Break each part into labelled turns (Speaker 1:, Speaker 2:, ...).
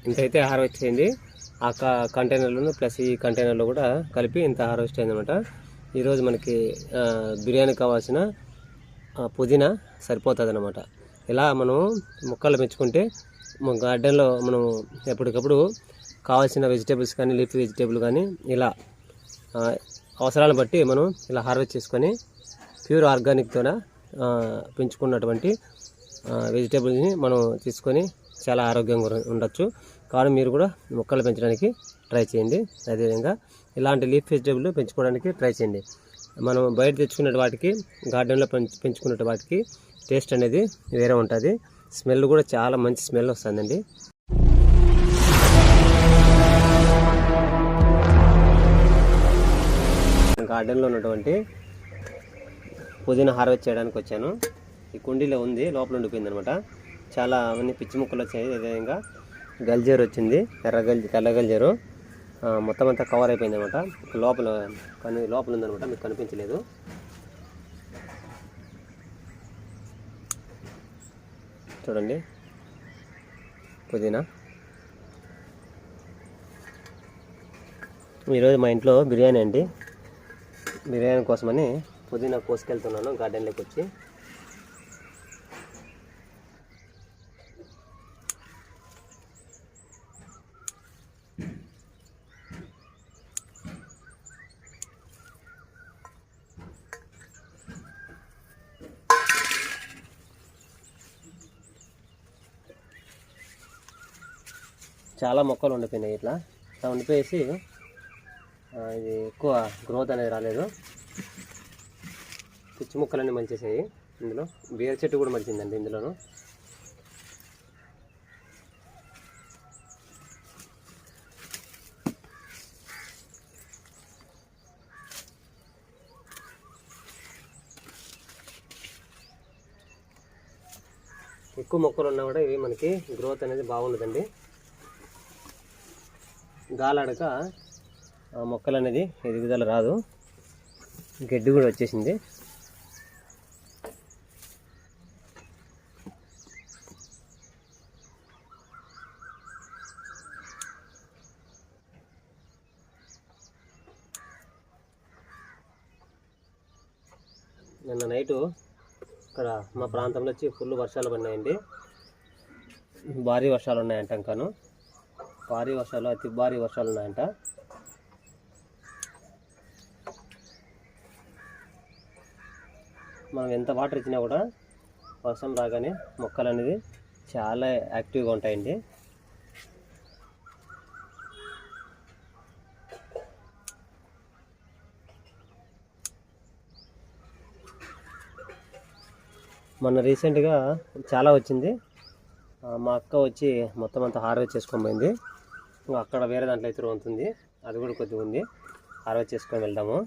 Speaker 1: ఇంతైతే harvest అయింది. ఆ కంటైనర్లను plus ఈ కంటైనర్లో కూడా కలిపి ఇంత హార్వెస్ట్ అయిందన్నమాట. ఈరోజు మనకి బిర్యానీ కావాల్సిన పుదీనా సరిపోతుంది అన్నమాట. ఇలా మనం మొక్కలు పెంచుకుంటే గార్డెన్లో మనం ఎప్పటికప్పుడు కావాల్సిన వెజిటేబుల్స్ కానీ లీఫ్ వెజిటేబుల్ కానీ ఇలా అవసరాలను బట్టి మనం ఇలా హార్వెస్ట్ చేసుకొని ప్యూర్ ఆర్గానిక్తోన పెంచుకున్నటువంటి వెజిటేబుల్ని మనం తీసుకొని చాలా ఆరోగ్యంగా ఉండొచ్చు. కావున మీరు కూడా మొక్కలు పెంచడానికి ట్రై చేయండి. అదేవిధంగా ఇలాంటి లీఫ్ వెజిటేబుల్ పెంచుకోవడానికి ట్రై చేయండి. మనం బయట తెచ్చుకునే వాటికి గార్డెన్లో పెంచుకునే వాటికి టేస్ట్ అనేది వేరే ఉంటుంది. స్మెల్ కూడా చాలా మంచి స్మెల్ వస్తుందండి. గార్డెన్లో ఉన్నటువంటి పుదీనా హార్వెస్ట్ చేయడానికి వచ్చాను. ఈ కుండీలో ఉంది, లోపల ఉండిపోయింది అనమాట. చాలా అవన్నీ పిచ్చి ముక్కలు వచ్చాయి. అదేవిధంగా గల్జేరు వచ్చింది, తెల్ల గల్జేరు మొత్తం అంతా కవర్ అయిపోయింది అనమాట. లోపల ఉందనమాట, మీకు కనిపించలేదు. చూడండి పుదీనా. ఈరోజు మా ఇంట్లో బిర్యానీ అండి. బిర్యానీ కోసమని పుదీనా కోసుకెళ్తున్నాను గార్డెన్లోకి వచ్చి. చాలా మొక్కలు ఉండిపోయినాయి. ఇట్లా ఉండిపోయేసి ఇది ఎక్కువ గ్రోత్ అనేది రాలేదు. పిచ్చి మొక్కలన్నీ మంచేసాయి. ఇందులో బీర చెట్టు కూడా మంచిందండి. ఇందులోను ఎక్కువ మొక్కలు ఉన్నా కూడా ఇవి మనకి గ్రోత్ అనేది బాగుండదండి. గాలాడక మొక్కలు అనేది ఎదుగుదల రాదు. గడ్డి కూడా వచ్చేసింది. నిన్న నైటు ఇక్కడ మా ప్రాంతంలో వచ్చి ఫుల్ వర్షాలు పడినాయండి. భారీ వర్షాలు ఉన్నాయంట. ఇంకాను భారీ వర్షాలు, అతి భారీ వర్షాలు ఉన్నాయంట. మనం ఎంత వాటర్ ఇచ్చినా కూడా వర్షం రాగానే మొక్కలు అనేది చాలా యాక్టివ్గా ఉంటాయండి. మొన్న రీసెంట్గా చాలా వచ్చింది. మా అక్క వచ్చి మొత్తం అంతా హార్వెస్ట్ చేసుకొని పోయింది. ఇంకా అక్కడ వేరే దాంట్లో అయితే ఉంటుంది, అది కూడా కొద్దిగా ఉంది. హార్వెస్ట్ చేసుకొని వెళ్దాము.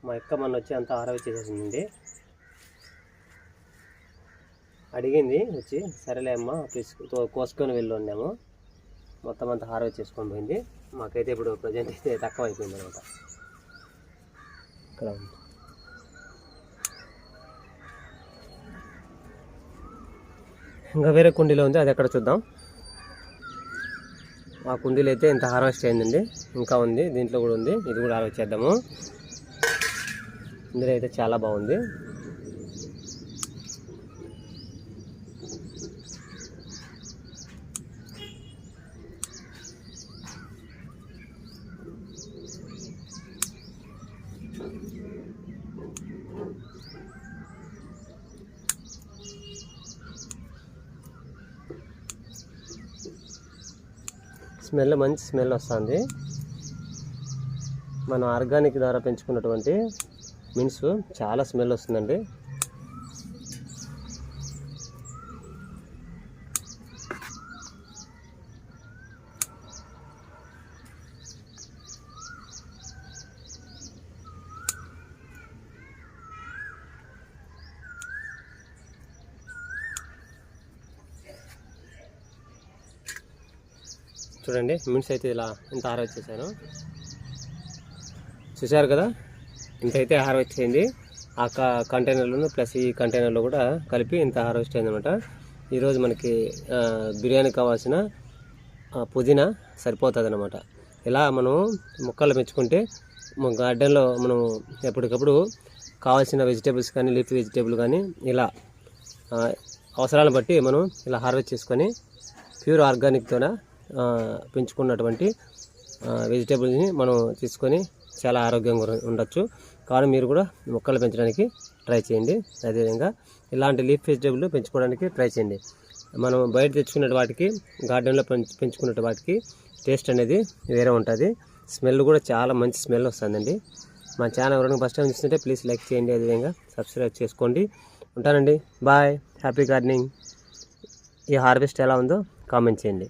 Speaker 1: మా అక్క మొన్న వచ్చి అంతా హార్వెస్ట్ చేసేసింది. అడిగింది వచ్చి, సరేలే అమ్మ కోసుకొని వెళ్ళి ఉన్నాము. మొత్తం అంతా హార్వెస్ట్ చేసుకొని పోయింది. మాకైతే ఇప్పుడు ప్రజెంట్ అయితే తక్కువ అయిపోయింది అనమాట. ఇక్కడ ఇంకా వేరే కుండీలో ఉంది, అది ఎక్కడ చూద్దాం. ఆ కుండీలో అయితే ఇంత హార్వెస్ట్ అయిందండి. ఇంకా ఉంది, దీంట్లో కూడా ఉంది. ఇది కూడా హార్వెస్ట్ చేద్దాము. ఇందులో అయితే చాలా బాగుంది. స్మెల్ మంచి స్మెల్ వస్తుంది. మనం ఆర్గానిక్ ద్వారా పెంచుకున్నటువంటి మీన్స్ చాలా స్మెల్ వస్తుందండి. చూడండి మిన్స్ అయితే ఇలా ఇంత హార్వెస్ట్ చేశాను. చూశారు కదా, ఇంతైతే హార్వెస్ట్ అయింది. ఆ కంటైనర్లను ప్లస్ ఈ కంటైనర్లో కూడా కలిపి ఇంత హార్వెస్ట్ అయిందనమాట. ఈరోజు మనకి బిర్యానీ కావాల్సిన పుదీనా సరిపోతుంది అన్నమాట. ఇలా మనం మొక్కలు పెంచుకుంటే గార్డెన్లో మనం ఎప్పటికప్పుడు కావాల్సిన వెజిటేబుల్స్ కానీ లీఫీ వెజిటేబుల్ కానీ ఇలా అవసరాలను బట్టి మనం ఇలా హార్వెస్ట్ చేసుకొని ప్యూర్ ఆర్గానిక్తోన పెంచుకున్నటువంటి వెజిటేబుల్ని మనం తీసుకొని చాలా ఆరోగ్యంగా ఉండొచ్చు. కానీ మీరు కూడా మొక్కలు పెంచడానికి ట్రై చేయండి. అదేవిధంగా ఇలాంటి లీఫ్ వెజిటేబుల్ పెంచుకోవడానికి ట్రై చేయండి. మనం బయట తెచ్చుకునే వాటికి గార్డెన్లో పెంచుకునే వాటికి టేస్ట్ అనేది వేరే ఉంటుంది. స్మెల్ కూడా చాలా మంచి స్మెల్ వస్తుందండి. మా ఛానల్ ఎవరైనా ఫస్ట్ టైం చూస్తుంటే ప్లీజ్ లైక్ చేయండి, అదేవిధంగా సబ్స్క్రైబ్ చేసుకోండి. ఉంటానండి. బాయ్. Happy gardening. ఈ హార్వెస్ట్ ఎలా ఉందో కామెంట్ చేయండి.